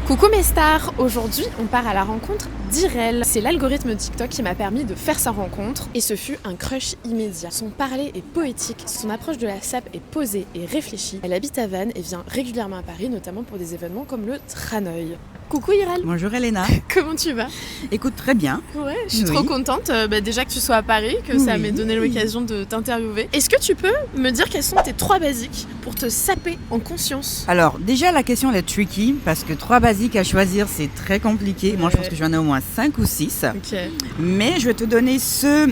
Coucou mes stars, aujourd'hui on part à la rencontre d'Irel. C'est l'algorithme TikTok qui m'a permis de faire sa rencontre et ce fut un crush immédiat. Son parler est poétique, son approche de la sape est posée et réfléchie. Elle habite à Vannes et vient régulièrement à Paris, notamment pour des événements comme le Tranoï. Coucou Irel. Bonjour Elena. Comment tu vas? Écoute, très bien. Ouais, je suis trop contente déjà que tu sois à Paris, que ça m'ait donné l'occasion de t'interviewer. Est-ce que tu peux me dire quels sont tes 3 basiques pour te saper en conscience? Alors déjà la question elle est tricky parce que 3 basiques à choisir c'est très compliqué. Moi je pense que j'en ai au moins 5 ou 6. Okay. Mais je vais te donner ceux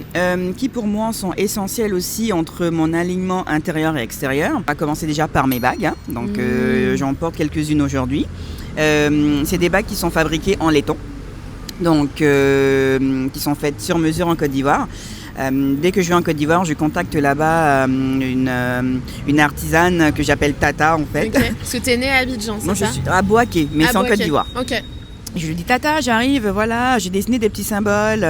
qui pour moi sont essentiels aussi entre mon alignement intérieur et extérieur. On va commencer déjà par mes bagues, hein. Donc j'en porte quelques-unes aujourd'hui. C'est des bagues qui sont fabriquées en laiton, donc qui sont faites sur mesure en Côte d'Ivoire. Dès que je vais en Côte d'Ivoire, je contacte là-bas une artisane que j'appelle Tata en fait. Okay. Parce que t'es née à Abidjan, c'est ça? Moi je suis à Bouaké, mais c'est en Côte d'Ivoire. Okay. Je lui dis Tata, j'arrive, voilà, j'ai dessiné des petits symboles,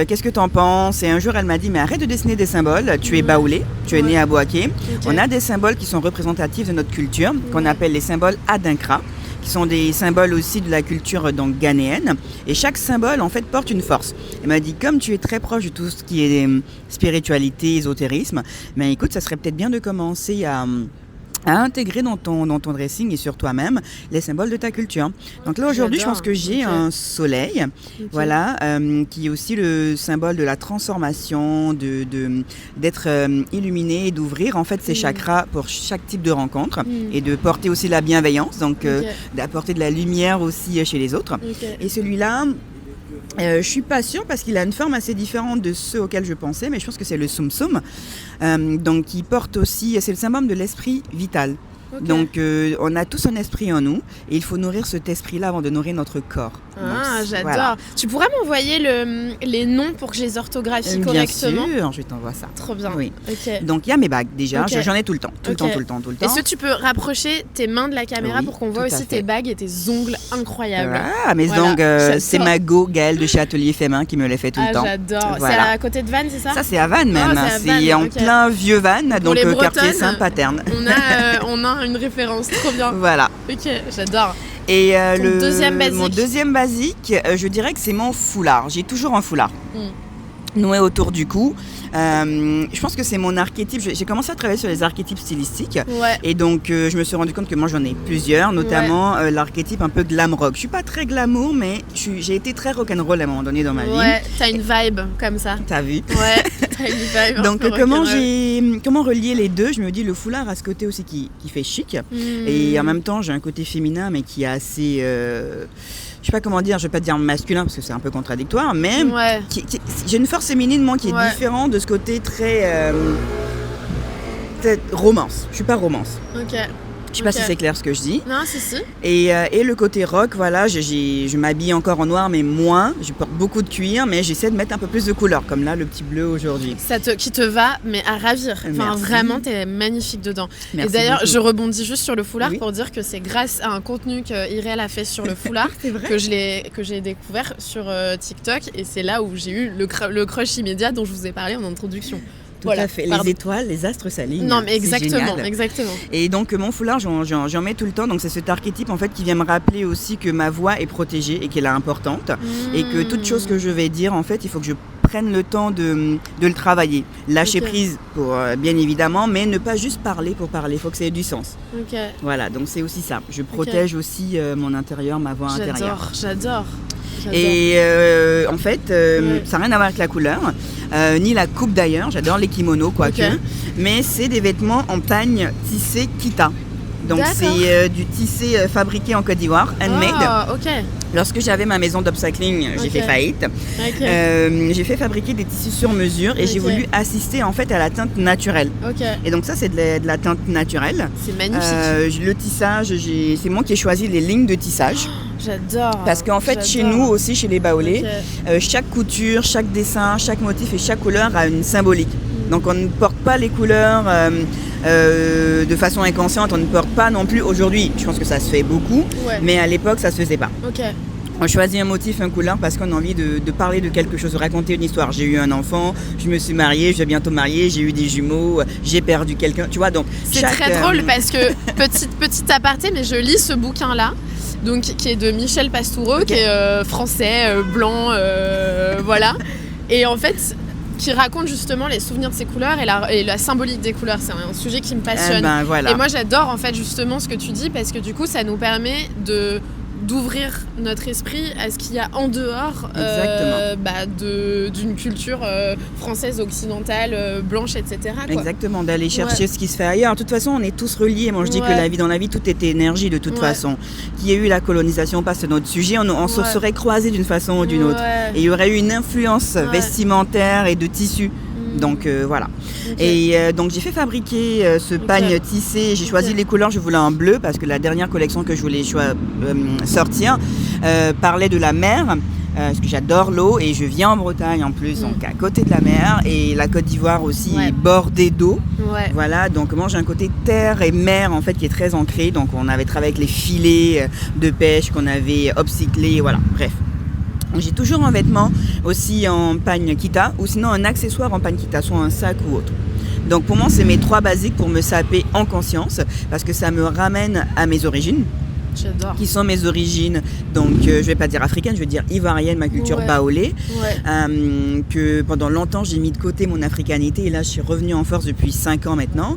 qu'est-ce que t'en penses? Et un jour elle m'a dit mais arrête de dessiner des symboles, tu es baoulé, tu es né à Bouaké. Okay. On a des symboles qui sont représentatifs de notre culture, qu'on appelle les symboles Adinkra, qui sont des symboles aussi de la culture donc ghanéenne. Et chaque symbole, en fait, porte une force. Elle m'a dit, comme tu es très proche de tout ce qui est spiritualité, ésotérisme, mais écoute, ça serait peut-être bien de commencer à intégrer dans ton dressing et sur toi-même les symboles de ta culture. Donc là aujourd'hui je pense que j'ai un soleil, voilà, qui est aussi le symbole de la transformation, d'être illuminé et d'ouvrir en fait ses chakras pour chaque type de rencontre et de porter aussi la bienveillance, donc d'apporter de la lumière aussi chez les autres. Et celui-là, je suis pas sûre parce qu'il a une forme assez différente de ceux auxquels je pensais, mais je pense que c'est le Soum Soum, donc qui porte aussi, c'est le symbole de l'esprit vital. Okay. Donc on a tous un esprit en nous et il faut nourrir cet esprit-là avant de nourrir notre corps. Ah, donc, j'adore. Voilà. Tu pourrais m'envoyer les noms pour que je les orthographie correctement? Bien sûr, je t'envoie ça. Trop bien. Oui. Okay. Donc il y a mes bagues déjà, Okay. j'en ai tout le temps. Est-ce que tu peux rapprocher tes mains de la caméra pour qu'on voit aussi tes bagues et tes ongles incroyables? Ah, mes ongles, c'est ma go Gaëlle de chez Atelier Fait Main qui me les fait tout le temps. J'adore. Voilà. C'est à côté de Vannes, c'est ça? Ça c'est à Vannes même, c'est en plein vieux Vannes, donc quartier Saint-Paterne. On a une référence. Trop bien. Voilà. Ok, j'adore. Et mon deuxième basique, je dirais que c'est mon foulard. J'ai toujours un foulard noué autour du cou. Je pense que c'est mon archétype. J'ai commencé à travailler sur les archétypes stylistiques. Ouais. Et donc, je me suis rendu compte que moi, j'en ai plusieurs, notamment l'archétype un peu glam rock. Je suis pas très glamour, mais j'ai été très rock'n'roll à un moment donné dans ma vie. Ouais, t'as une vibe comme ça. T'as vu? Ouais, t'as une vibe. Donc, comment relier les deux? Je me dis, le foulard a ce côté aussi qui fait chic. Et en même temps, j'ai un côté féminin, mais qui est assez... je sais pas comment dire, je vais pas dire masculin parce que c'est un peu contradictoire, mais j'ai une force féminine moi qui est différente de ce côté très romance. Je suis pas romance. Ok. Je sais pas si c'est clair ce que je dis. Non, si. Et le côté rock, voilà, je m'habille encore en noir, mais moins. Je porte beaucoup de cuir, mais j'essaie de mettre un peu plus de couleurs, comme là, le petit bleu aujourd'hui. Qui te va, mais à ravir. Enfin, vraiment, t'es magnifique dedans. Merci et d'ailleurs, beaucoup. Je rebondis juste sur le foulard pour dire que c'est grâce à un contenu que Irel a fait sur le foulard que j'ai découvert sur TikTok. Et c'est là où j'ai eu le crush immédiat dont je vous ai parlé en introduction. Tout à fait. Les étoiles, les astres s'alignent. Non, mais exactement. Et donc mon foulard, j'en mets tout le temps. Donc c'est cet archétype en fait qui vient me rappeler aussi que ma voix est protégée et qu'elle est importante et que toute chose que je vais dire en fait, il faut que je prenne le temps de le travailler. Lâcher prise pour bien évidemment, mais ne pas juste parler pour parler. Il faut que ça ait du sens. Voilà. Donc c'est aussi ça. Je protège aussi mon intérieur, ma voix intérieure. J'adore. Et en fait, ça n'a rien à voir avec la couleur, ni la coupe d'ailleurs. J'adore les kimonos, quoique. Mais c'est des vêtements en pagne tissé Kita. Donc c'est du tissé fabriqué en Côte d'Ivoire, handmade. Oh, ok. Lorsque j'avais ma maison d'upcycling, j'ai fait faillite. J'ai fait fabriquer des tissus sur mesure et j'ai voulu assister en fait à la teinte naturelle. Et donc ça c'est de la teinte naturelle. C'est magnifique. Le tissage, c'est moi qui ai choisi les lignes de tissage. J'adore. Parce qu'en fait chez nous aussi, chez les baoulés, chaque couture, chaque dessin, chaque motif et chaque couleur a une symbolique. Donc on ne porte pas les couleurs de façon inconsciente, on ne porte pas non plus aujourd'hui. Je pense que ça se fait beaucoup, mais à l'époque ça se faisait pas. On choisit un motif, une couleur parce qu'on a envie de parler de quelque chose, de raconter une histoire. J'ai eu un enfant, je me suis mariée, je vais bientôt marier, j'ai eu des jumeaux, j'ai perdu quelqu'un, tu vois. Donc c'est très drôle parce que petite aparté, mais je lis ce bouquin-là. Donc, qui est de Michel Pastoureau, qui est français, blanc, voilà. Et en fait, qui raconte justement les souvenirs de ces couleurs et la symbolique des couleurs. C'est un sujet qui me passionne. Voilà. Et moi, j'adore en fait justement ce que tu dis parce que du coup, ça nous permet d'ouvrir notre esprit à ce qu'il y a en dehors d'une culture française, occidentale, blanche, etc. Quoi. Exactement, d'aller chercher ce qui se fait ailleurs. De toute façon, on est tous reliés. Moi, je dis que dans la vie, tout est énergie de toute façon. Qu'il y ait eu la colonisation, pas c'est notre sujet, on se serait croisés d'une façon ou d'une autre. Et il y aurait eu une influence vestimentaire et de tissu. Donc voilà. Et donc j'ai fait fabriquer ce pagne tissé. J'ai choisi les couleurs, je voulais un bleu parce que la dernière collection que je voulais sortir parlait de la mer. Parce que j'adore l'eau et je viens en Bretagne en plus, donc à côté de la mer, et la Côte d'Ivoire aussi est bordée d'eau. Voilà, donc moi j'ai un côté terre et mer en fait qui est très ancré. Donc on avait travaillé avec les filets de pêche qu'on avait upcyclés, voilà, bref. J'ai toujours un vêtement aussi en pagne kita ou sinon un accessoire en pagne kita, soit un sac ou autre. Donc pour moi, c'est mes 3 basiques pour me saper en conscience parce que ça me ramène à mes origines. J'adore. Qui sont mes origines, donc je vais pas dire africaine, je vais dire ivoirienne, ma culture baoulée, que pendant longtemps j'ai mis de côté mon africanité et là je suis revenue en force depuis 5 ans maintenant.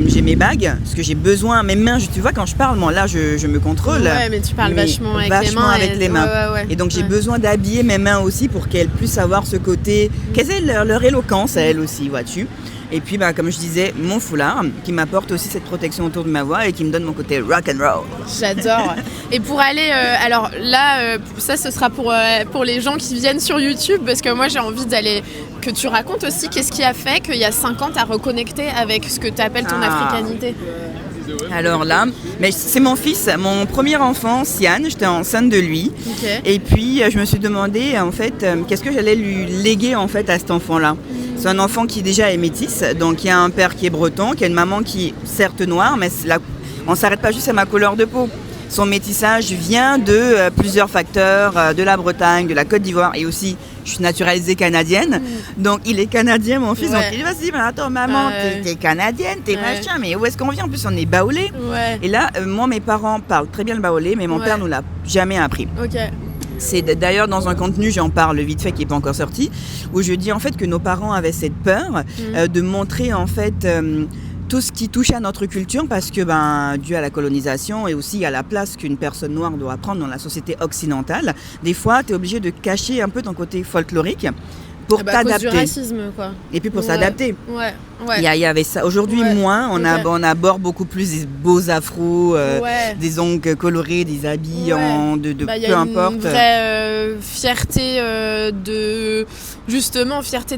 J'ai mes bagues, parce que j'ai besoin, mes mains, tu vois quand je parle, moi là je me contrôle. Ouais, mais tu parles vachement avec les mains. Et donc j'ai besoin d'habiller mes mains aussi pour qu'elles puissent avoir ce côté, qu'elles aient leur éloquence à elles aussi, vois-tu. Et puis, comme je disais, mon foulard qui m'apporte aussi cette protection autour de ma voix et qui me donne mon côté rock and roll. J'adore. Et pour aller, alors là, ça ce sera pour les gens qui viennent sur YouTube parce que moi j'ai envie que tu racontes aussi qu'est-ce qui a fait qu'il y a 5 ans tu as reconnecté avec ce que tu appelles ton africanité. Alors là, mais c'est mon fils, mon premier enfant, Sian, j'étais enceinte de lui. Et puis je me suis demandé en fait qu'est-ce que j'allais lui léguer en fait à cet enfant-là. C'est un enfant qui déjà est métisse, donc il y a un père qui est breton, qui a une maman qui est certes noire, mais on ne s'arrête pas juste à ma couleur de peau. Son métissage vient de plusieurs facteurs, de la Bretagne, de la Côte d'Ivoire et aussi, je suis naturalisée canadienne, donc il est canadien mon fils, donc il va se dire, attends maman, t'es canadienne, t'es machin, mais où est-ce qu'on vient? En plus on est baoulé. Et là, moi mes parents parlent très bien le baoulé, mais mon père nous l'a jamais appris. C'est d'ailleurs dans un contenu, j'en parle vite fait qui n'est pas encore sorti, où je dis en fait que nos parents avaient cette peur de montrer en fait tout ce qui touche à notre culture parce que dû à la colonisation et aussi à la place qu'une personne noire doit prendre dans la société occidentale, des fois tu es obligé de cacher un peu ton côté folklorique pour t'adapter. À cause du racisme quoi. Et puis pour s'adapter. Il y avait ça. Aujourd'hui, moins. On aborde beaucoup plus des beaux afros, des ongles colorés, des habits peu importe. Il y a une vraie fierté fierté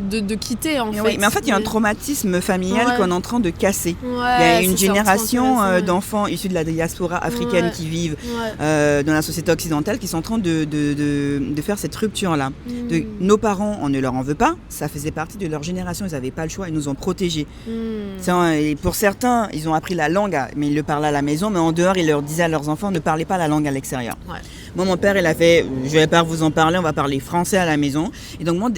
de de quitter en fait. Mais en fait, il y a un traumatisme familial qu'on est en train de casser. Il y a une génération d'enfants issus de la diaspora africaine qui vivent dans la société occidentale qui sont en train de faire cette rupture-là. Nos parents, on ne leur en veut pas. Ça faisait partie de leur génération. Ils n'avaient pas le choix, ils nous ont protégés. Et pour certains, ils ont appris la langue, mais ils le parlaient à la maison, mais en dehors, ils leur disaient à leurs enfants, ne parlez pas la langue à l'extérieur. Moi, mon père, il a fait, je vais pas vous en parler, on va parler français à la maison. Et donc, moi,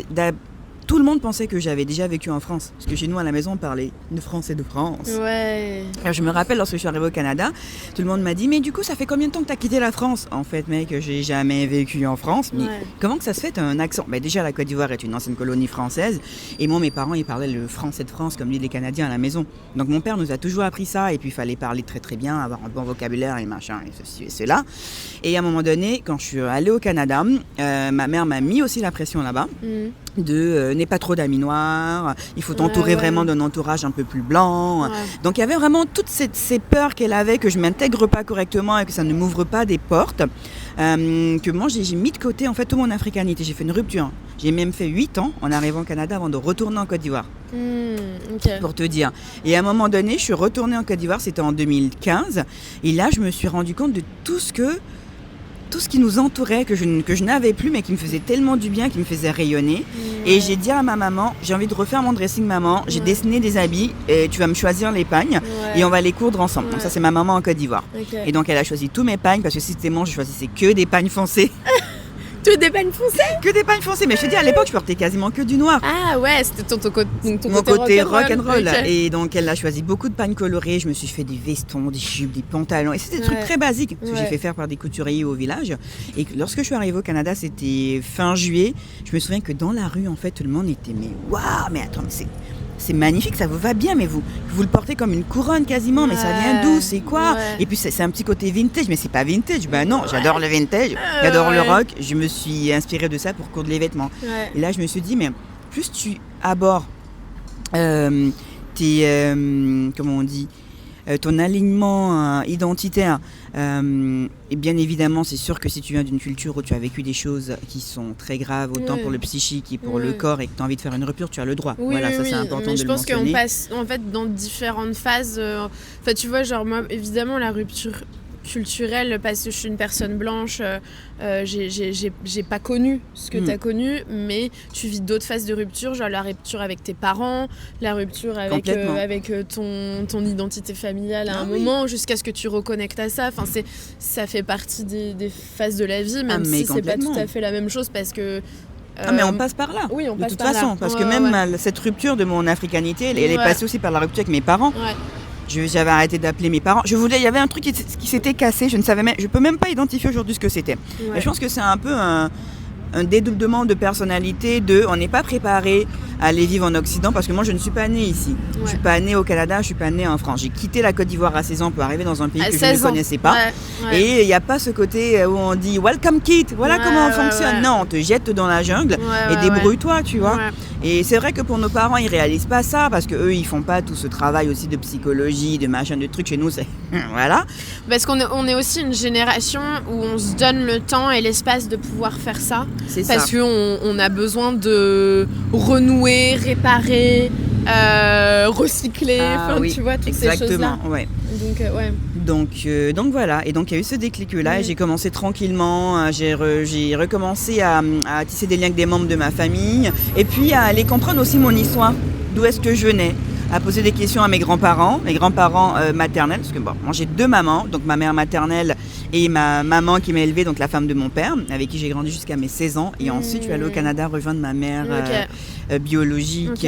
tout le monde pensait que j'avais déjà vécu en France. Parce que chez nous, à la maison, on parlait de français de France. Alors, je me rappelle, lorsque je suis arrivée au Canada, tout le monde m'a dit, mais du coup, ça fait combien de temps que tu as quitté la France? En fait, mec, j'ai jamais vécu en France. Mais comment que ça se fait, t'as un accent? Déjà, la Côte d'Ivoire est une ancienne colonie française. Et moi, mes parents, ils parlaient le français de France comme les Canadiens à la maison. Donc, mon père nous a toujours appris ça. Et puis, il fallait parler très, très bien, avoir un bon vocabulaire et machin, et ceci et cela. Et à un moment donné, quand je suis allée au Canada, ma mère m'a mis aussi la pression là-bas. N'aie pas trop d'amis noirs, il faut t'entourer vraiment d'un entourage un peu plus blanc. Donc il y avait vraiment toutes ces peurs qu'elle avait que je m'intègre pas correctement et que ça ne m'ouvre pas des portes, que moi j'ai mis de côté en fait toute mon africanité. J'ai fait une rupture. J'ai même fait 8 ans en arrivant au Canada avant de retourner en Côte d'Ivoire. Pour te dire. Et à un moment donné, je suis retournée en Côte d'Ivoire, c'était en 2015. Et là, je me suis rendu compte de tout ce qui nous entourait, que je n'avais plus, mais qui me faisait tellement du bien, qui me faisait rayonner. Et j'ai dit à ma maman, j'ai envie de refaire mon dressing maman, j'ai dessiné des habits, et tu vas me choisir les pagnes. et on va les coudre ensemble. Donc ça, c'est ma maman en Côte d'Ivoire. Okay. Et donc, elle a choisi tous mes pagnes parce que systématiquement, je choisissais que des pagnes foncées. Tu des pagnes foncées? Que des pagnes foncées. Mais je te dis, à l'époque, je portais quasiment que du noir. Ah ouais, c'était ton Mon côté rock'n'roll. Okay. Et donc, elle a choisi beaucoup de pagnes colorées. Je me suis fait des vestons, des jupes, des pantalons. Et c'était des trucs très basiques. Parce que j'ai fait faire par des couturiers au village. Et lorsque je suis arrivée au Canada, c'était fin juillet. Je me souviens que dans la rue, en fait, tout le monde était mais waouh, mais attends, mais c'est magnifique, ça vous va bien, mais vous le portez comme une couronne quasiment, mais ça vient d'où, c'est quoi? Et puis c'est un petit côté vintage, mais c'est pas vintage. Ben non, j'adore le vintage, j'adore le rock. Je me suis inspirée de ça pour coudre les vêtements. Et là, je me suis dit, mais plus tu abordes comment on dit, ton alignement identitaire, et bien évidemment, c'est sûr que si tu viens d'une culture où tu as vécu des choses qui sont très graves, autant pour le psychique et pour le corps, et que tu as envie de faire une rupture, tu as le droit. Ça c'est important de le mentionner. Je pense qu'on passe en fait dans différentes phases. Enfin, tu vois, genre moi, évidemment, la rupture culturelle, parce que je suis une personne blanche, j'ai pas connu ce que tu as connu, mais tu vis d'autres phases de rupture, genre la rupture avec tes parents, la rupture avec ton identité familiale à un moment, jusqu'à ce que tu reconnectes à ça. Enfin, ça fait partie des phases de la vie, même si c'est pas tout à fait la même chose, parce que mais on passe par là, oui, on de passe toute par façon, là. parce que même cette rupture de mon africanité, elle est passée aussi par la rupture avec mes parents. J'avais arrêté d'appeler mes parents. Il y avait un truc qui s'était cassé. Je peux même pas identifier aujourd'hui ce que c'était. Mais je pense que c'est un peu un dédoublement de personnalité. On n'est pas préparé à aller vivre en Occident, parce que moi je ne suis pas née ici. Je suis pas née au Canada, je suis pas née en France. J'ai quitté la Côte d'Ivoire à 16 ans pour arriver dans un pays que je ne connaissais pas. Et il n'y a pas ce côté où on dit welcome kid, voilà comment on fonctionne. Non, on te jette dans la jungle et débrouille-toi, tu vois. Et c'est vrai que pour nos parents, ils réalisent pas ça, parce que eux, ils font pas tout ce travail aussi de psychologie, de machin, de trucs. Chez nous, c'est voilà. Parce qu'on est aussi une génération où on se donne le temps et l'espace de pouvoir faire ça. C'est parce qu'on a besoin de renouer, réparer, recycler, tu vois, toutes ces choses-là. Donc voilà, et donc il y a eu ce déclic-là, et j'ai commencé tranquillement, j'ai recommencé à tisser des liens avec des membres de ma famille, et puis à aller comprendre aussi mon histoire, d'où est-ce que je venais, à poser des questions à mes grands-parents maternels, parce que moi j'ai 2 mamans, donc ma mère maternelle et ma maman qui m'a élevée, donc la femme de mon père, avec qui j'ai grandi jusqu'à mes 16 ans, et ensuite je suis allée au Canada rejoindre ma mère biologique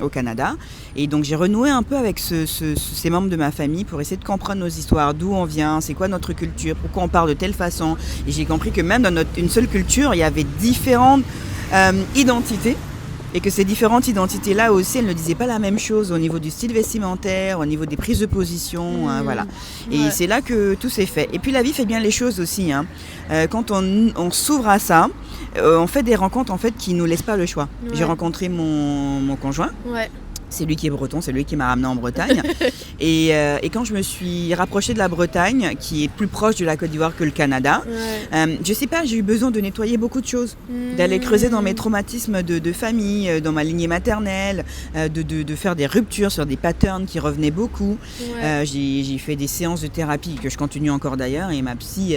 au Canada, et donc j'ai renoué un peu avec ces membres de ma famille pour essayer de comprendre nos histoires, d'où on vient, c'est quoi notre culture, pourquoi on parle de telle façon, et j'ai compris que même dans une seule culture, il y avait différentes identités, et que ces différentes identités-là aussi, elles ne disaient pas la même chose au niveau du style vestimentaire, au niveau des prises de position, voilà. Et c'est là que tout s'est fait. Et puis la vie fait bien les choses aussi, hein. Quand on s'ouvre à ça, on fait des rencontres en fait qui nous laissent pas le choix. J'ai rencontré mon conjoint. C'est lui qui est breton, c'est lui qui m'a ramené en Bretagne. Et quand je me suis rapprochée de la Bretagne, qui est plus proche de la Côte d'Ivoire que le Canada, je sais pas, j'ai eu besoin de nettoyer beaucoup de choses, d'aller creuser dans mes traumatismes de famille, dans ma lignée maternelle, de faire des ruptures sur des patterns qui revenaient beaucoup. J'ai fait des séances de thérapie que je continue encore d'ailleurs, et ma psy,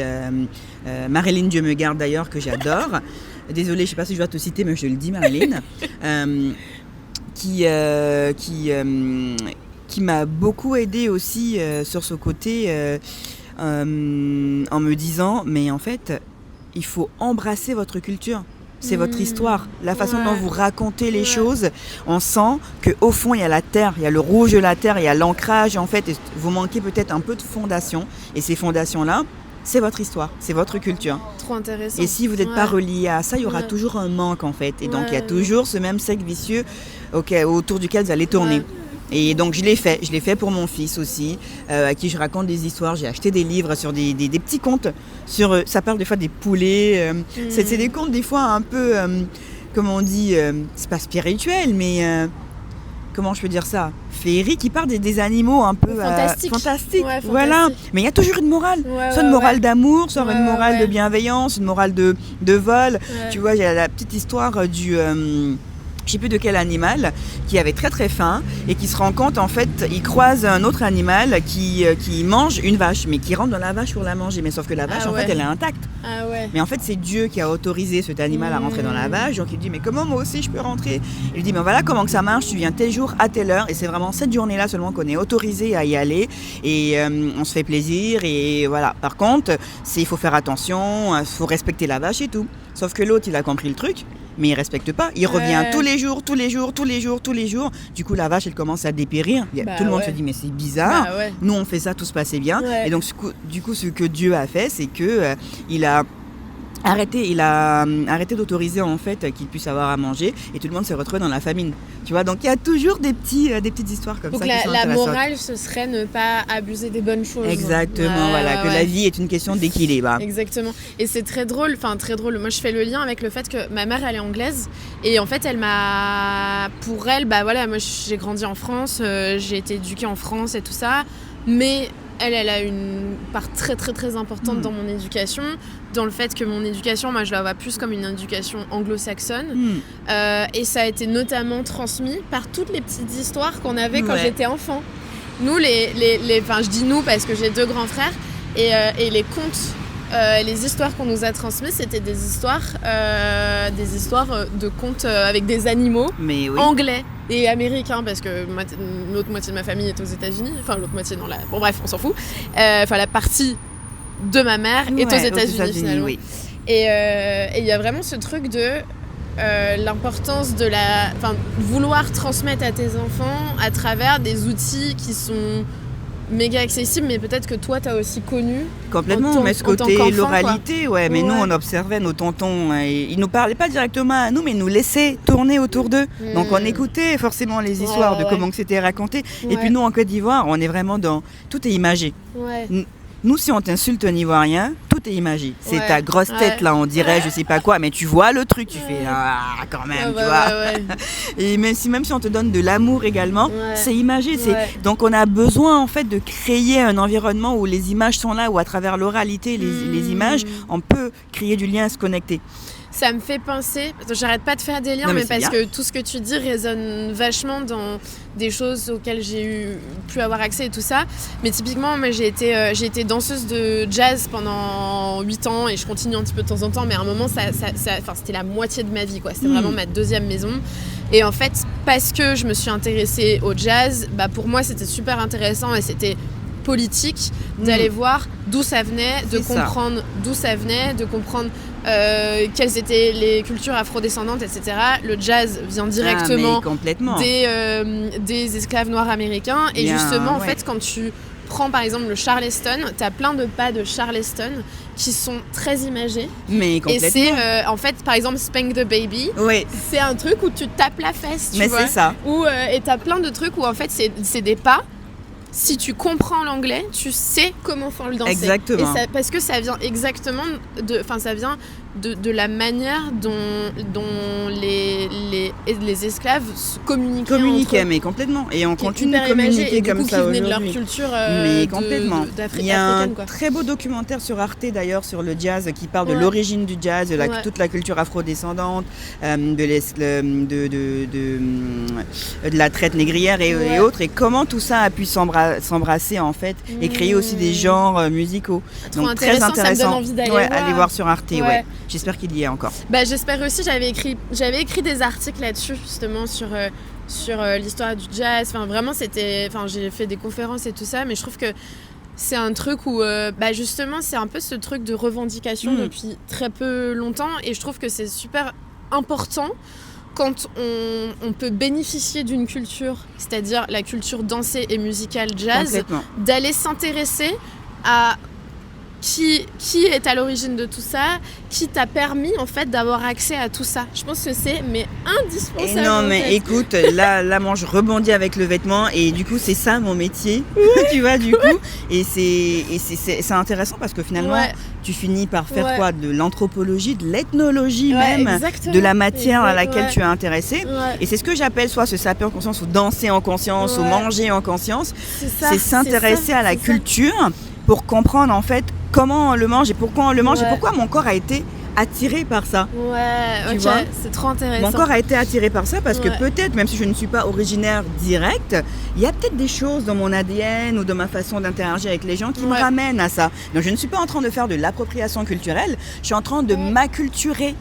Marilyn, Dieu me garde d'ailleurs, que j'adore. Désolée, je sais pas si je dois te citer, mais je le dis, Marilyn. Qui m'a beaucoup aidée aussi sur ce côté en me disant, mais en fait, il faut embrasser votre culture. C'est votre histoire, la façon dont vous racontez les choses. On sent qu'au fond, il y a la terre, il y a le rouge de la terre, il y a l'ancrage en fait. Et vous manquez peut-être un peu de fondation. Et ces fondations-là, c'est votre histoire, c'est votre culture. Trop intéressant. Et si vous n'êtes pas relié à ça, il y aura toujours un manque en fait. Et donc il y a toujours ce même cercle vicieux autour duquel vous allez tourner. Et donc je l'ai fait pour mon fils aussi, à qui je raconte des histoires. J'ai acheté des livres sur des petits contes, ça parle des fois des poulets. C'est des contes des fois un peu, comment on dit, c'est pas spirituel, mais comment je peux dire ça, féerique, qui parle des animaux un peu fantastiques. Voilà. Mais il y a toujours une morale, soit une morale d'amour, soit une morale de bienveillance, une morale de vol. Tu vois, il y a la petite histoire je sais plus de quel animal, qui avait très très faim et qui se rend compte, en fait, il croise un autre animal qui mange une vache, mais qui rentre dans la vache pour la manger. Mais sauf que la vache, en fait, elle est intacte. Ah ouais. Mais en fait, c'est Dieu qui a autorisé cet animal à rentrer dans la vache. Donc il dit, mais comment moi aussi je peux rentrer? Il lui dit, mais voilà comment que ça marche, tu viens tel jour à telle heure. Et c'est vraiment cette journée-là seulement qu'on est autorisé à y aller. Et on se fait plaisir. Et voilà. Par contre, il faut faire attention, il faut respecter la vache et tout. Sauf que l'autre, il a compris le truc. Mais il respecte pas, il revient tous les jours. Du coup, la vache, elle commence à dépérir. Tout le monde se dit, mais c'est bizarre. Nous, on fait ça, tout se passait bien. Et donc, du coup, ce que Dieu a fait, c'est que il a arrêté d'autoriser en fait qu'il puisse avoir à manger et tout le monde s'est retrouvé dans la famine. Tu vois, donc il y a toujours des petites histoires comme donc ça. Donc la morale, ce serait ne pas abuser des bonnes choses. Exactement, que la vie est une question d'équilibre. Exactement. Et c'est très drôle. Moi, je fais le lien avec le fait que ma mère, elle est anglaise et en fait, pour elle, moi, j'ai grandi en France, j'ai été éduquée en France et tout ça, mais elle a une part très très très importante dans mon éducation, dans le fait que mon éducation, moi je la vois plus comme une éducation anglo-saxonne, et ça a été notamment transmis par toutes les petites histoires qu'on avait quand j'étais enfant. Nous, je dis nous parce que j'ai 2 grands frères, et les contes, les histoires qu'on nous a transmises, c'était des histoires de contes avec des animaux anglais et américains, parce que l'autre moitié de ma famille est aux États-Unis, enfin l'autre moitié non, bon bref, on s'en fout, la partie de ma mère est aux États-Unis finalement. Et il y a vraiment ce truc de l'importance de vouloir transmettre à tes enfants à travers des outils qui sont méga accessible, mais peut-être que toi t'as aussi connu complètement, mais ce côté l'oralité, mais nous on observait nos tontons, ils nous parlaient pas directement à nous, mais ils nous laissaient tourner autour d'eux, donc on écoutait forcément les histoires de comment que c'était raconté, et puis nous en Côte d'Ivoire on est vraiment dans, tout est imagé. Nous, si on t'insulte un Ivoirien, tout est imagé. C'est ta grosse tête, là, on dirait, je sais pas quoi, mais tu vois le truc, tu fais, quand même, tu vois. Et même si on te donne de l'amour également, c'est imagé. Donc, on a besoin, en fait, de créer un environnement où les images sont là, où à travers l'oralité, les images, on peut créer du lien, se connecter. Ça me fait penser, j'arrête pas de faire des liens, mais parce que tout ce que tu dis résonne vachement dans des choses auxquelles j'ai pu avoir accès et tout ça. Mais typiquement, moi j'ai été danseuse de jazz pendant 8 ans et je continue un petit peu de temps en temps, mais à un moment, c'était la moitié de ma vie, quoi. C'était vraiment ma 2e maison. Et en fait, parce que je me suis intéressée au jazz, pour moi c'était super intéressant et c'était politique d'aller voir d'où ça venait, de comprendre d'où ça venait, de comprendre quelles étaient les cultures afrodescendantes, etc. Le jazz vient directement des esclaves noirs américains. Et justement, en fait, quand tu prends par exemple le Charleston, tu as plein de pas de Charleston qui sont très imagés. Mais complètement. Et c'est, en fait, par exemple, Spank the Baby, c'est un truc où tu tapes la fesse, tu vois. C'est ça. Et tu as plein de trucs où, en fait, c'est des pas. Si tu comprends l'anglais, tu sais comment faut le danser. Exactement. Et parce que ça vient exactement de la manière dont les esclaves communiquaient entre eux. Mais complètement. Et on continue de communiquer comme ça aujourd'hui. Et du coup, qui venait de leur culture mais complètement. d'Afrique. Il y a un très beau documentaire sur Arte d'ailleurs sur le jazz qui parle de l'origine du jazz, de toute la culture afrodescendante, de la traite négrière et autres, et comment tout ça a pu s'embrasser en fait et créer aussi des genres musicaux. Donc très intéressant. Ça me donne envie d'aller voir. Aller voir sur Arte. J'espère qu'il y est encore. J'espère aussi. J'avais écrit des articles là-dessus justement sur l'histoire du jazz. Enfin vraiment j'ai fait des conférences et tout ça, mais je trouve que c'est un truc où justement c'est un peu ce truc de revendication depuis très peu longtemps, et je trouve que c'est super important quand on peut bénéficier d'une culture, c'est-à-dire la culture dansée et musicale jazz, d'aller s'intéresser à qui est à l'origine de tout ça, qui t'a permis en fait d'avoir accès à tout ça. Je pense que c'est indispensable. Et non mais écoute, là moi je rebondis avec le vêtement et du coup c'est ça mon métier, tu vois du coup, et c'est intéressant parce que finalement tu finis par faire quoi, de l'anthropologie, de l'ethnologie même, de la matière à laquelle tu es intéressé. Et c'est ce que j'appelle soit se saper en conscience ou danser en conscience ou manger en conscience. C'est s'intéresser à la culture pour comprendre en fait comment on le mange et pourquoi on le mange et pourquoi mon corps a été attirée par ça. Ouais, Tu ok, vois, c'est trop intéressant. Mon corps a été attiré par ça parce que Ouais. peut-être, même si je ne suis pas originaire directe, il y a peut-être des choses dans mon ADN ou dans ma façon d'interagir avec les gens qui me Ouais. ramènent à ça. Donc je ne suis pas en train de faire de l'appropriation culturelle, je suis en train de m'acculturer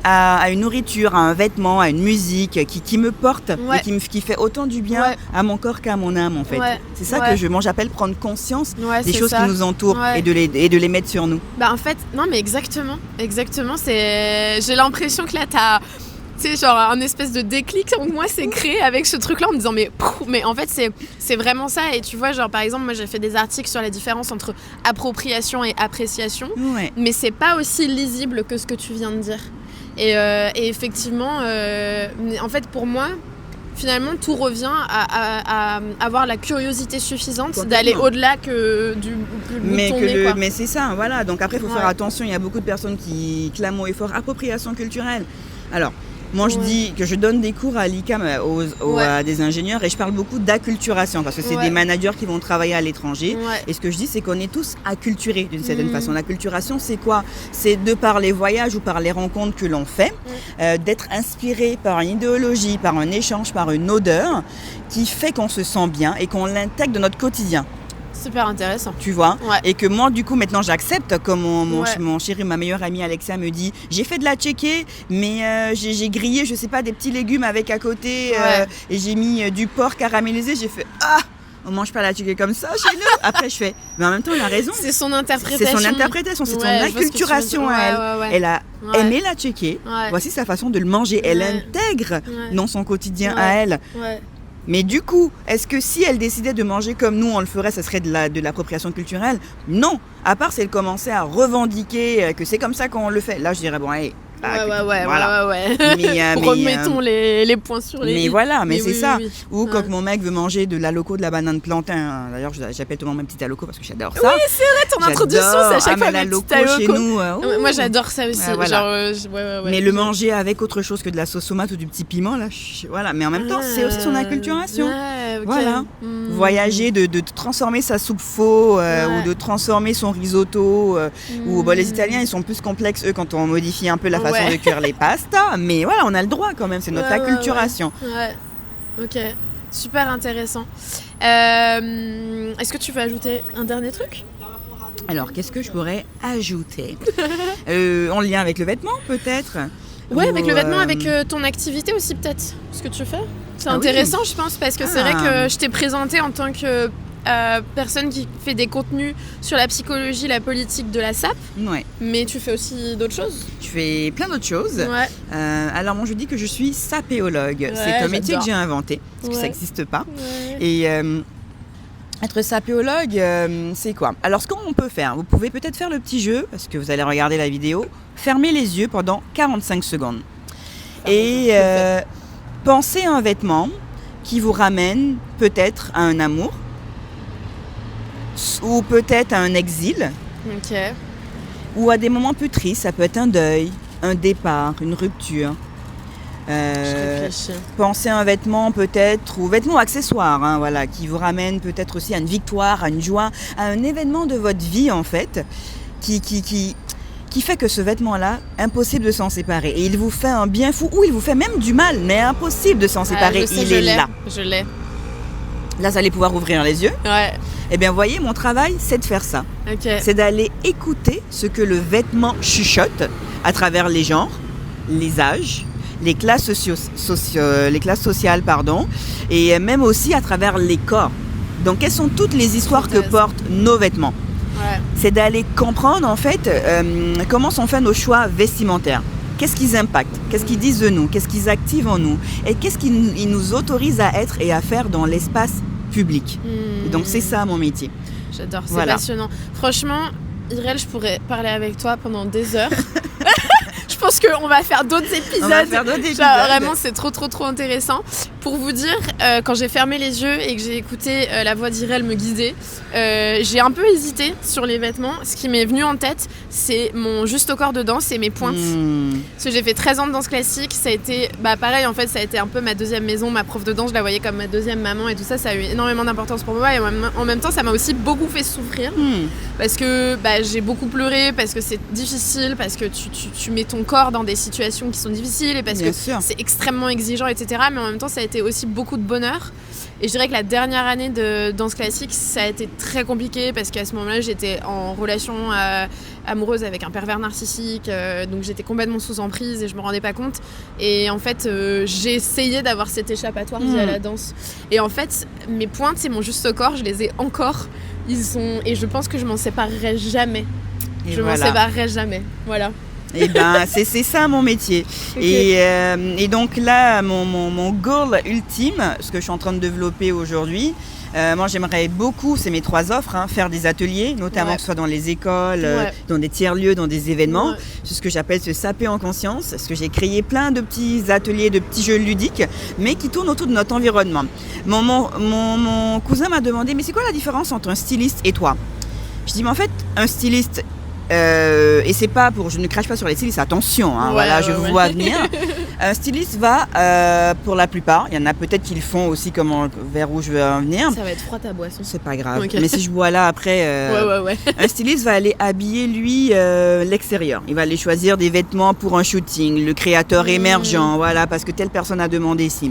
à une nourriture, à un vêtement, à une musique qui me porte Ouais. et qui fait autant du bien Ouais. à mon corps qu'à mon âme en fait. Ouais. C'est ça Ouais. que moi j'appelle prendre conscience Ouais, des c'est choses ça. qui nous entourent Ouais. et de les mettre sur nous. Bah en fait, non mais exactement, j'ai l'impression que là t'as, tu sais, genre un espèce de déclic en moi s'est créé avec ce truc-là en me disant mais en fait c'est vraiment ça. Et tu vois, genre par exemple moi j'ai fait des articles sur la différence entre appropriation et appréciation, Ouais. mais c'est pas aussi lisible que ce que tu viens de dire. Et effectivement, en fait pour moi, finalement tout revient à avoir la curiosité suffisante Complètement. d'aller au-delà que du Mais, bouton nez, quoi. mais c'est ça, voilà. Donc après, il faut Ouais. faire attention. Il y a beaucoup de personnes qui clament haut et fort appropriation culturelle. Alors, moi, je Ouais. dis que je donne des cours à l'ICAM Ouais. à des ingénieurs et je parle beaucoup d'acculturation parce que c'est Ouais. des managers qui vont travailler à l'étranger. Ouais. Et ce que je dis, c'est qu'on est tous acculturés d'une certaine Mhm. façon. L'acculturation, c'est quoi? C'est de par les voyages ou par les rencontres que l'on fait, d'être inspiré par une idéologie, par un échange, par une odeur qui fait qu'on se sent bien et qu'on l'intègre dans notre quotidien. Super intéressant. Tu vois, Ouais. et que moi du coup maintenant j'accepte, comme Ouais. mon chéri, ma meilleure amie Alexia me dit, j'ai fait de la tchéké mais j'ai grillé je sais pas des petits légumes avec à côté Ouais. et j'ai mis du porc caramélisé, j'ai fait on mange pas la tchéké comme ça chez nous. Après je fais mais en même temps elle a raison, C'est son c'est interprétation. son interprétation, c'est Ouais, son je vois ce que tu veux acculturation dire. à elle. Ouais, ouais. Elle a Ouais. aimé la tchéké, Ouais. voici sa façon de le manger, elle Ouais. intègre Ouais. dans son quotidien Ouais. à elle. Ouais. Mais du coup, est-ce que si elle décidait de manger comme nous, on le ferait, ça serait de l'appropriation culturelle? Non. À part si elle commençait à revendiquer que c'est comme ça qu'on le fait. Là, je dirais, bon, allez. Voilà. Ouais. Mais, Remettons les points sur les mais i. voilà, mais c'est oui, ça. oui, oui. Ou Ouais. quand mon mec veut manger de l'aloco, de la banane plantain. D'ailleurs, j'appelle tout le monde ma petite aloco parce que j'adore ça. Ton introduction, c'est à chaque fois mais ma l'aloco petite chez aloco. nous. Moi j'adore ça aussi. Ouais, voilà. Genre, ouais. Mais le manger avec autre chose que de la sauce tomate ou du petit piment, là, voilà. Mais en même temps, c'est aussi son acculturation. Ouais, ok. Voilà. Hmm. Voyager, de transformer sa soupe faux Ouais. ou de transformer son risotto. Ou Hmm. les Italiens, ils sont plus complexes, eux, quand on modifie un peu la façon Ouais. de cuire les pastas. Mais voilà, on a le droit quand même, c'est notre Ouais, ouais, acculturation. Ouais. Ok. Super intéressant. Est-ce que tu veux ajouter un dernier truc? Alors, qu'est-ce que je pourrais ajouter En lien avec le vêtement, peut-être. Ouais, Ou, avec le vêtement, avec ton activité aussi peut-être, ce que tu fais. C'est Ah oui. intéressant, je pense, parce que c'est Ah. vrai que je t'ai présenté en tant que personne qui fait des contenus sur la psychologie, la politique de la SAP, Ouais. mais tu fais aussi d'autres choses. Je fais plein d'autres choses. Ouais. Alors, moi, je dis que je suis sapéologue. Ouais, C'est un métier j'adore. que j'ai inventé, parce que ça Ouais. n'existe pas. Ouais. Et être sapéologue, c'est quoi? Alors, ce qu'on peut faire, vous pouvez peut-être faire le petit jeu, parce que vous allez regarder la vidéo, fermez les yeux pendant 45 secondes. Et pensez à un vêtement qui vous ramène peut-être à un amour, ou peut-être à un exil, Ok. ou à des moments plus tristes. Ça peut être un deuil, un départ, une rupture. Je réfléchis. Pensez à un vêtement peut-être, ou vêtement accessoire, hein, voilà, qui vous ramène peut-être aussi à une victoire, à une joie, à un événement de votre vie en fait, qui fait que ce vêtement-là, impossible de s'en séparer. Et il vous fait un bien fou, ou il vous fait même du mal, mais impossible de s'en séparer. Je sais, Il je est l'ai. là. Je l'ai. Là, vous allez pouvoir ouvrir les yeux. Ouais. Eh bien, voyez, mon travail, c'est de faire ça. Ok. C'est d'aller écouter ce que le vêtement chuchote à travers les genres, les âges, les classes, les classes sociales, pardon, et même aussi à travers les corps. Donc, quelles sont toutes les histoires que Intéressant. portent nos vêtements? Ouais. C'est d'aller comprendre, en fait, comment sont faits nos choix vestimentaires. Qu'est-ce qu'ils impactent? Qu'est-ce qu'ils disent de nous? Qu'est-ce qu'ils activent en nous? Et qu'est-ce qu'ils nous autorisent à être et à faire dans l'espace public? Et donc, c'est ça mon métier. J'adore, c'est Voilà. passionnant. Franchement, Irel, je pourrais parler avec toi pendant des heures. Je pense qu'on va faire d'autres épisodes. On va faire d'autres épisodes. Genre, vraiment, c'est trop intéressant. Pour vous dire, quand j'ai fermé les yeux et que j'ai écouté la voix d'Irel me guider, j'ai un peu hésité sur les vêtements. Ce qui m'est venu en tête, c'est mon juste au corps de danse et mes pointes. Parce que j'ai fait 13 ans de danse classique, ça a été, pareil en fait, ça a été un peu ma deuxième maison, ma prof de danse, je la voyais comme ma deuxième maman et tout ça, ça a eu énormément d'importance pour moi et en même temps, ça m'a aussi beaucoup fait souffrir. Parce que j'ai beaucoup pleuré, parce que c'est difficile, parce que tu mets ton corps dans des situations qui sont difficiles et parce que c'est extrêmement exigeant, etc. Mais en même temps, ça a été aussi beaucoup de bonheur. Et je dirais que la dernière année de danse classique, ça a été très compliqué parce qu'à ce moment-là, j'étais en relation amoureuse avec un pervers narcissique, donc j'étais complètement sous emprise et je me rendais pas compte. Et en fait, j'ai essayé d'avoir cet échappatoire via la danse. Et en fait, mes pointes et mon juste au corps, je les ai encore. Et je pense que je m'en séparerai jamais. M'en séparerai jamais. Voilà. Et c'est ça mon métier. Okay. Et donc là, mon goal ultime, ce que je suis en train de développer aujourd'hui, moi j'aimerais beaucoup, c'est mes 3 offres, faire des ateliers, notamment que ce soit dans les écoles, dans des tiers-lieux, dans des événements. C'est ce que j'appelle se saper en conscience, parce que j'ai créé plein de petits ateliers, de petits jeux ludiques, mais qui tournent autour de notre environnement. Mon cousin m'a demandé, mais c'est quoi la différence entre un styliste et toi ? Je dis, mais en fait, un styliste... et c'est pas pour, je ne crache pas sur les stylistes, attention, je vous vois venir. Un styliste va, pour la plupart, il y en a peut-être qui le font aussi vers où je veux en venir. Ça va être froid ta boisson. C'est pas grave, mais si je bois là après, un styliste va aller habiller lui l'extérieur. Il va aller choisir des vêtements pour un shooting, le créateur émergent, parce que telle personne a demandé ici.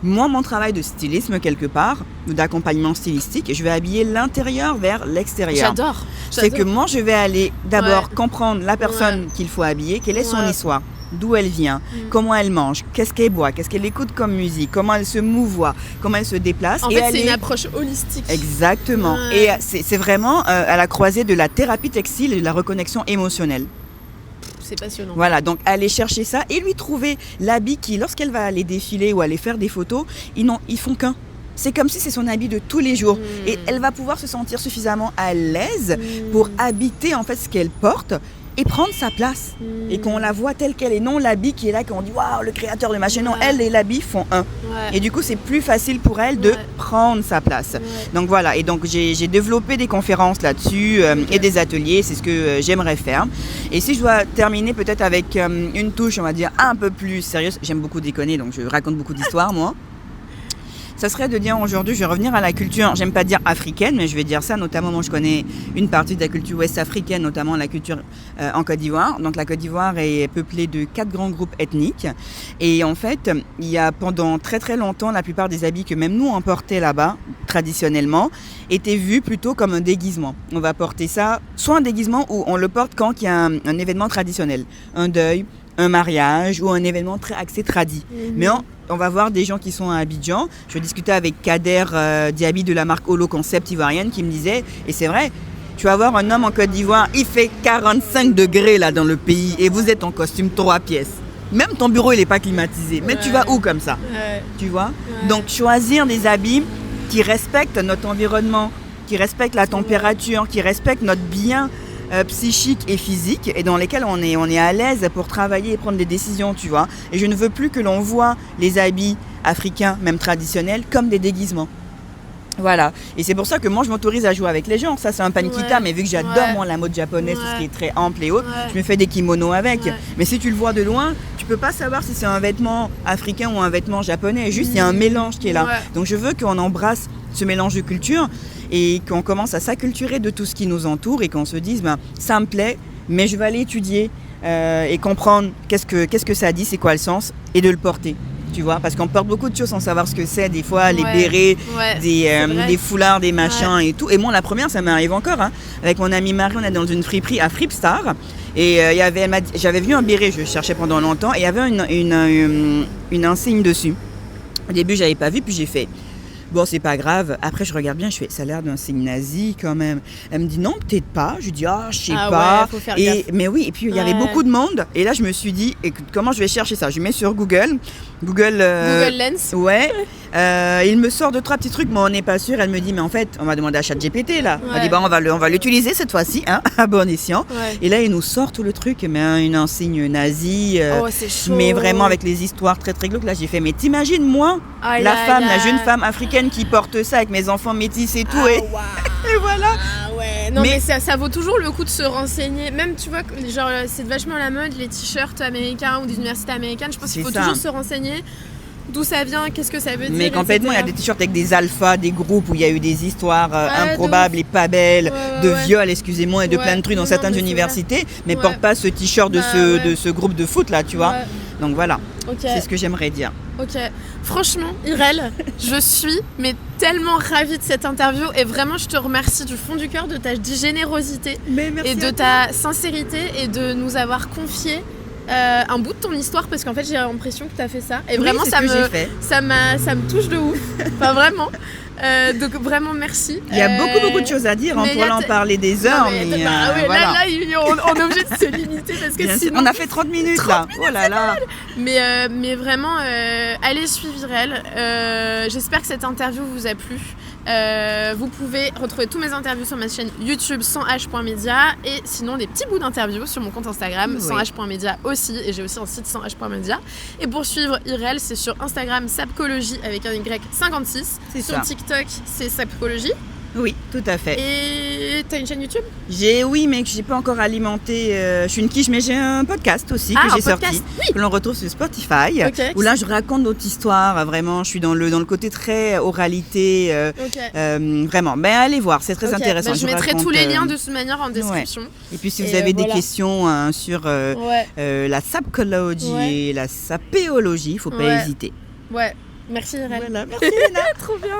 Moi, mon travail de stylisme quelque part, ou d'accompagnement stylistique, je vais habiller l'intérieur vers l'extérieur. J'adore. C'est que moi, je vais aller d'abord comprendre la personne qu'il faut habiller, quelle est son histoire, d'où elle vient, comment elle mange, qu'est-ce qu'elle boit, qu'est-ce qu'elle écoute comme musique, comment elle se mouvoie, comment elle se déplace. En fait, c'est une approche holistique. Exactement. Et c'est vraiment à la croisée de la thérapie textile et de la reconnexion émotionnelle. C'est passionnant. Voilà, donc aller chercher ça et lui trouver l'habit qui, lorsqu'elle va aller défiler ou aller faire des photos, ils font qu'un. C'est comme si c'est son habit de tous les jours. Et elle va pouvoir se sentir suffisamment à l'aise pour habiter en fait ce qu'elle porte et prendre sa place. Et qu'on la voit telle qu'elle est, non l'habit qui est là, qu'on dit waouh, le créateur de machin. Non, elle et l'habit font un. Et du coup, c'est plus facile pour elle de prendre sa place. Donc voilà, et donc j'ai développé des conférences là-dessus et des ateliers, c'est ce que j'aimerais faire. Et si je dois terminer peut-être avec une touche, on va dire, un peu plus sérieuse, j'aime beaucoup déconner, donc je raconte beaucoup d'histoires, moi. Ça serait de dire aujourd'hui, je vais revenir à la culture, j'aime pas dire africaine, mais je vais dire ça, notamment moi je connais une partie de la culture ouest-africaine, notamment la culture en Côte d'Ivoire. Donc la Côte d'Ivoire est peuplée de 4 grands groupes ethniques. Et en fait, il y a pendant très très longtemps, la plupart des habits que même nous on portait là-bas, traditionnellement, étaient vus plutôt comme un déguisement. On va porter ça, soit un déguisement où on le porte quand il y a un événement traditionnel, un deuil, un mariage ou un événement très axé tradi. Mais on va voir des gens qui sont à Abidjan. Je discutais avec Kader Diaby de la marque Holo Concept ivoirienne qui me disait, et c'est vrai, tu vas voir un homme en Côte d'Ivoire, il fait 45 degrés là dans le pays et vous êtes en costume 3 pièces. Même ton bureau il n'est pas climatisé. Mais tu vas où comme ça ? Tu vois ? Donc choisir des habits qui respectent notre environnement, qui respectent la température, qui respectent notre bien psychique et physique et dans lesquels on est à l'aise pour travailler et prendre des décisions, tu vois. Et je ne veux plus que l'on voit les habits africains, même traditionnels, comme des déguisements. Voilà. Et c'est pour ça que moi, je m'autorise à jouer avec les gens. Ça, c'est un panikita, mais vu que j'adore, moi, la mode japonaise, tout ce qui est très ample et haut, je me fais des kimonos avec. Mais si tu le vois de loin, tu peux pas savoir si c'est un vêtement africain ou un vêtement japonais. Juste, il y a un mélange qui est là. Donc, je veux qu'on embrasse ce mélange de culture et qu'on commence à s'acculturer de tout ce qui nous entoure et qu'on se dise, ça me plaît, mais je vais aller étudier et comprendre qu'est-ce que ça dit, c'est quoi le sens, et de le porter. Tu vois, parce qu'on porte beaucoup de choses sans savoir ce que c'est, des fois les bérets, des foulards, des machins et tout. Et moi, la première, ça m'arrive encore. Avec mon amie Marie, on est dans une friperie à Fripstar. Et j'avais vu un béret, je cherchais pendant longtemps, et il y avait une insigne dessus. Au début, je n'avais pas vu, puis j'ai fait... Bon, c'est pas grave. Après, je regarde bien, je fais, ça a l'air d'un signe nazi quand même. Elle me dit, non, peut-être pas. Je dis, je sais pas. Faut faire gaffe. Mais oui, et puis il y avait beaucoup de monde. Et là, je me suis dit, écoute, comment je vais chercher ça ? Je mets sur Google Lens. Ouais. Il me sort 2-3 petits trucs, mais on n'est pas sûr. Elle me dit, mais en fait, on va demander à ChatGPT là. On Ouais. dit, on va l'utiliser cette fois-ci, hein, à bon escient. Ouais. Et là, il nous sort tout le truc, mais une enseigne nazie, Oh, c'est chaud. mais vraiment avec les histoires très très glauques. Là, j'ai fait, mais t'imagines moi, Aïe, la aïe, femme, la aïe. jeune femme africaine qui porte ça avec mes enfants métis et tout, Ah, et, waouh. et voilà. Ah ouais, non Mais- mais ça vaut toujours le coup de se renseigner. Même tu vois, genre c'est vachement la mode, les t-shirts américains ou des universités américaines. Je pense qu'il C'est faut ça. toujours se renseigner d'où ça vient, qu'est-ce que ça veut dire. Mais complètement, il y a des etc. t-shirts avec des alphas, des groupes où il y a eu des histoires Ouais, improbables et pas belles, Ouais, de ouais. viols, excusez-moi, et de Ouais, plein de trucs dans non, certaines mais c'est universités, mais Ouais. porte pas ce t-shirt de, Bah, ce, ouais. de ce groupe de foot là, tu vois. Ouais, Donc voilà, ok, c'est ce que j'aimerais dire. ok. Franchement, Irel, je suis mais tellement ravie de cette interview et vraiment je te remercie du fond du cœur de ta générosité Mais merci et de ta sincérité et de nous avoir confié un bout de ton histoire parce qu'en fait j'ai l'impression que tu as fait ça et vraiment c'est ça ce que me j'ai fait. ça me touche de ouf, enfin vraiment. Donc vraiment merci. Il y a beaucoup de choses à dire, on mais pourrait en parler des heures, Non, mais, bah, ouais, voilà. là, on est obligé de se limiter parce que Bien sûr. sinon. On a fait 30 minutes là. Oh là là. Mais vraiment, allez suivre Irel. J'espère que cette interview vous a plu. Vous pouvez retrouver tous mes interviews sur ma chaîne YouTube sans-h.media et sinon des petits bouts d'interviews sur mon compte Instagram Oui. sans-h.media aussi. Et j'ai aussi un site sans-h.media. Et pour suivre Irel, c'est sur Instagram sapcologie avec un Y56. C'est Sur ça. TikTok, c'est sapcologie. Oui, tout à fait. Et t'as une chaîne YouTube? Oui, mais que j'ai pas encore alimenté. Je suis une quiche, mais j'ai un podcast aussi Ah, que j'ai un podcast, sorti, que l'on retrouve sur Spotify. Ok. Où là, je raconte d'autres histoires. Vraiment, je suis dans le côté très oralité. Ok. Vraiment. Ben allez voir, c'est très Ok, intéressant. bah, je mettrai raconte, tous les liens de toute manière en description. Et puis, si vous Et avez des voilà. questions sur Ouais, la sapcologie Ouais. et la sapéologie, il faut pas Ouais. hésiter. ouais. Merci Irel. Voilà, merci Léna. Trop bien.